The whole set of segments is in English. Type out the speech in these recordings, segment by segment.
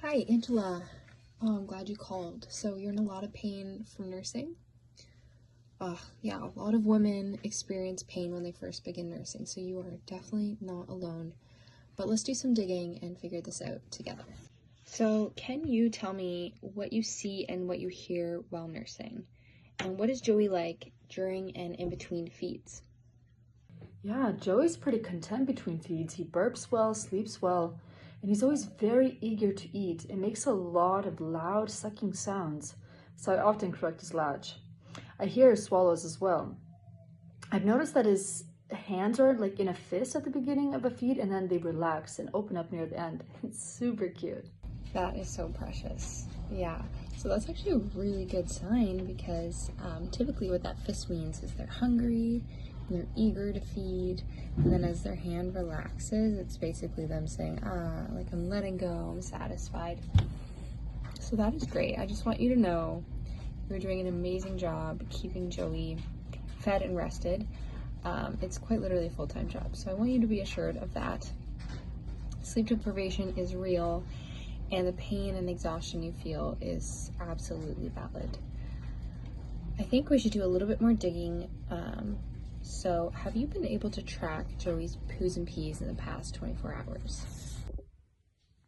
Hi, Angela. Oh, I'm glad you called. So you're in a lot of pain from nursing? Yeah, a lot of women experience pain when they first begin nursing, so you are definitely not alone. But let's do some digging and figure this out together. So can you tell me what you see and what you hear while nursing? And what is Joey like during and in between feeds? Yeah, Joey's pretty content between feeds. He burps well, sleeps well, and he's always very eager to eat. It makes a lot of loud sucking sounds, so I often correct his latch. I hear his swallows as well. I've noticed that his hands are like in a fist at the beginning of a feed and then they relax and open up near the end. It's super cute. That is so precious. Yeah, so that's actually a really good sign because typically what that fist means is they're hungry, and they're eager to feed, and then as their hand relaxes, it's basically them saying, like I'm letting go, I'm satisfied. So that is great. I just want you to know you're doing an amazing job keeping Joey fed and rested. It's quite literally a full-time job, so I want you to be assured of that. Sleep deprivation is real, and the pain and exhaustion you feel is absolutely valid. I think we should do a little bit more digging. So have you been able to track Joey's poos and pees in the past 24 hours?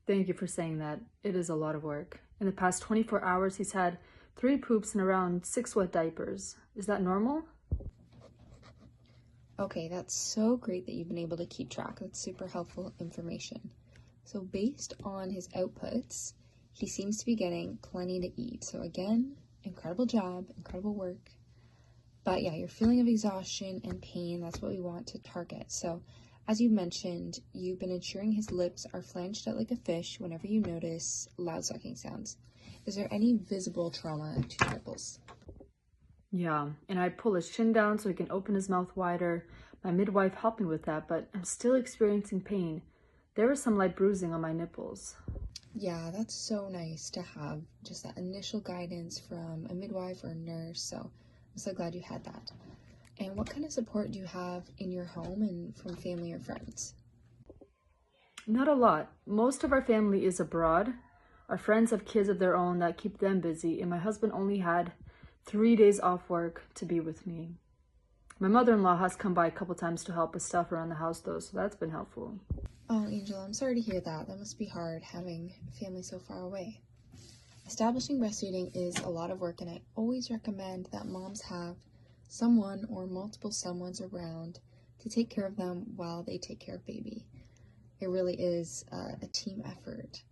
Thank you for saying that. It is a lot of work. In the past 24 hours, he's had 3 poops and around 6 wet diapers. Is that normal? Okay, that's so great that you've been able to keep track. That's super helpful information. So based on his outputs, he seems to be getting plenty to eat. So again, incredible job, incredible work. But yeah, your feeling of exhaustion and pain, that's what we want to target. So as you mentioned, you've been ensuring his lips are flanged out like a fish whenever you notice loud sucking sounds. Is there any visible trauma to your nipples? Yeah, and I pull his chin down so he can open his mouth wider. My midwife helped me with that, but I'm still experiencing pain. There was some light bruising on my nipples. Yeah, that's so nice to have just that initial guidance from a midwife or a nurse. So I'm so glad you had that. And what kind of support do you have in your home and from family or friends? Not a lot. Most of our family is abroad. Our friends have kids of their own that keep them busy, and my husband only had 3 days off work to be with me. My mother-in-law has come by a couple times to help with stuff around the house though, so that's been helpful. Oh, Angela, I'm sorry to hear that. That must be hard having family so far away. Establishing breastfeeding is a lot of work, and I always recommend that moms have someone or multiple someones around to take care of them while they take care of baby. It really is a team effort.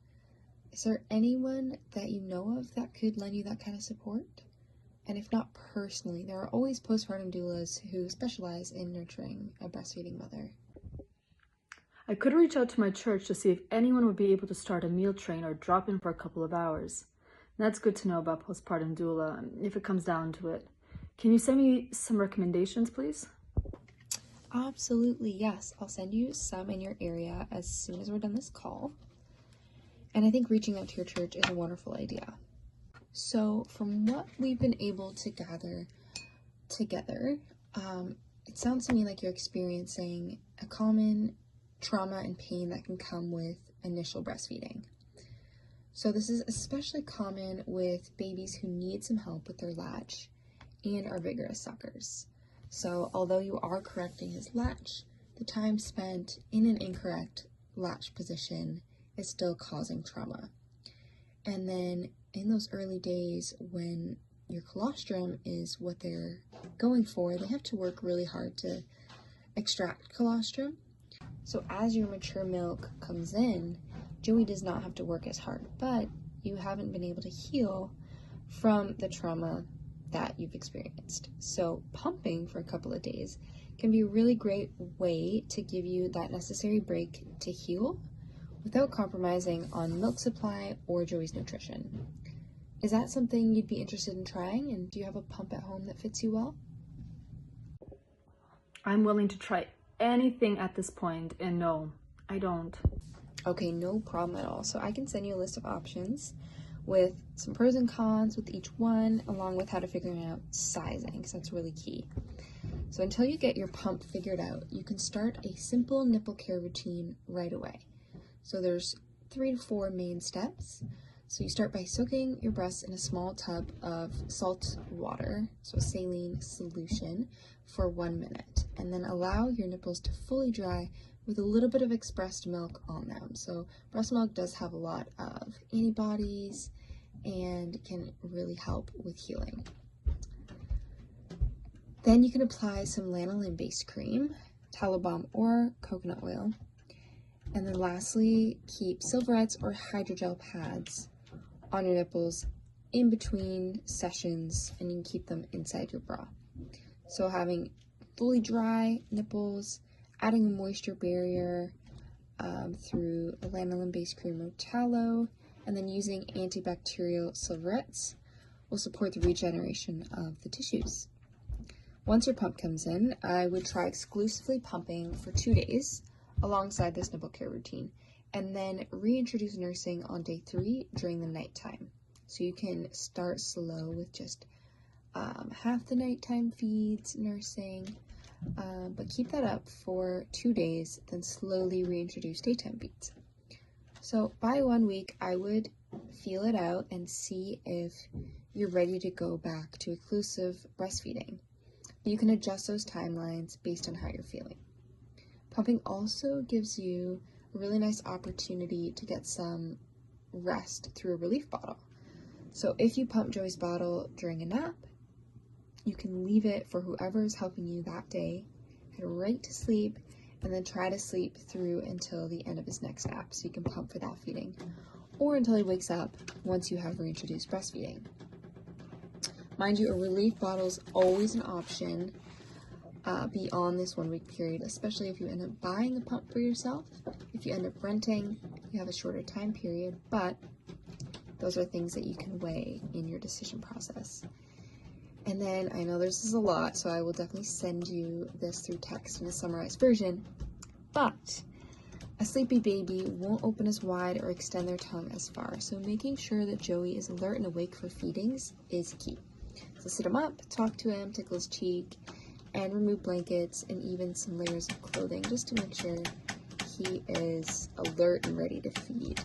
Is there anyone that you know of that could lend you that kind of support? And if not personally, there are always postpartum doulas who specialize in nurturing a breastfeeding mother. I could reach out to my church to see if anyone would be able to start a meal train or drop in for a couple of hours. That's good to know about postpartum doula if it comes down to it. Can you send me some recommendations, please? Absolutely, yes. I'll send you some in your area as soon as we're done this call. And I think reaching out to your church is a wonderful idea. So from what we've been able to gather together, it sounds to me like you're experiencing a common trauma and pain that can come with initial breastfeeding. So this is especially common with babies who need some help with their latch and are vigorous suckers. So although you are correcting his latch, the time spent in an incorrect latch position is still causing trauma. And then in those early days when your colostrum is what they're going for, they have to work really hard to extract colostrum. So as your mature milk comes in, Joey does not have to work as hard, but you haven't been able to heal from the trauma that you've experienced. So pumping for a couple of days can be a really great way to give you that necessary break to heal without compromising on milk supply or Joey's nutrition. Is that something you'd be interested in trying? And do you have a pump at home that fits you well? I'm willing to try anything at this point, and no, I don't. Okay, no problem at all. So I can send you a list of options with some pros and cons with each one, along with how to figure out sizing, because that's really key. So until you get your pump figured out, you can start a simple nipple care routine right away. So there's 3 to 4 main steps. So you start by soaking your breasts in a small tub of salt water, so a saline solution, for 1 minute, and then allow your nipples to fully dry with a little bit of expressed milk on them. So breast milk does have a lot of antibodies and can really help with healing. Then you can apply some lanolin-based cream, tallow balm, or coconut oil. And then lastly, keep silverettes or hydrogel pads on your nipples in between sessions, and you can keep them inside your bra. So having fully dry nipples, adding a moisture barrier through a lanolin-based cream or tallow, and then using antibacterial silverettes will support the regeneration of the tissues. Once your pump comes in, I would try exclusively pumping for 2 days alongside this nipple care routine, and then reintroduce nursing on day 3 during the nighttime. So you can start slow with just half the nighttime feeds, nursing, but keep that up for 2 days, then slowly reintroduce daytime feeds. So by 1 week, I would feel it out and see if you're ready to go back to exclusive breastfeeding. You can adjust those timelines based on how you're feeling. Pumping also gives you a really nice opportunity to get some rest through a relief bottle. So if you pump Joey's bottle during a nap, you can leave it for whoever is helping you that day, head right to sleep, and then try to sleep through until the end of his next nap, so you can pump for that feeding, or until he wakes up once you have reintroduced breastfeeding. Mind you, a relief bottle is always an option beyond this 1 week period, especially if you end up buying a pump for yourself. If you end up renting, you have a shorter time period, but those are things that you can weigh in your decision process. And then I know this is a lot, so I will definitely send you this through text in a summarized version, but a sleepy baby won't open as wide or extend their tongue as far, so making sure that Joey is alert and awake for feedings is key. So sit him up, talk to him, tickle his cheek, and remove blankets and even some layers of clothing just to make sure he is alert and ready to feed.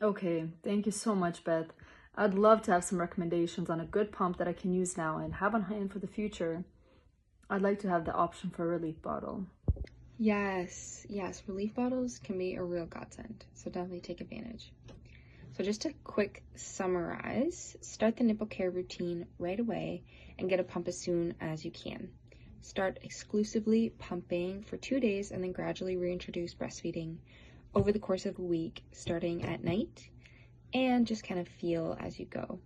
Okay, thank you so much, Beth. I'd love to have some recommendations on a good pump that I can use now and have on hand for the future. I'd like to have the option for a relief bottle. Yes, relief bottles can be a real godsend, so definitely take advantage. So just to quick summarize, start the nipple care routine right away and get a pump as soon as you can. Start exclusively pumping for 2 days and then gradually reintroduce breastfeeding over the course of a week, starting at night, and just kind of feel as you go.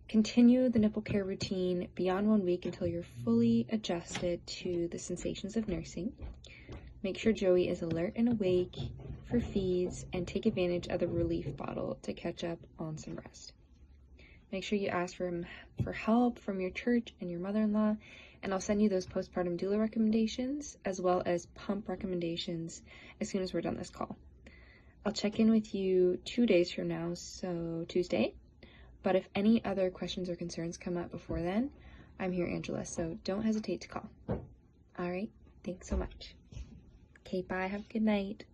Continue the nipple care routine beyond 1 week until you're fully adjusted to the sensations of nursing. Make sure Joey is alert and awake for feeds, and take advantage of the relief bottle to catch up on some rest. Make sure you ask for help from your church and your mother-in-law, and I'll send you those postpartum doula recommendations as well as pump recommendations as soon as we're done this call. I'll check in with you 2 days from now, so Tuesday. But if any other questions or concerns come up before then, I'm here, Angela, so don't hesitate to call. All right, thanks so much. Okay, bye, have a good night.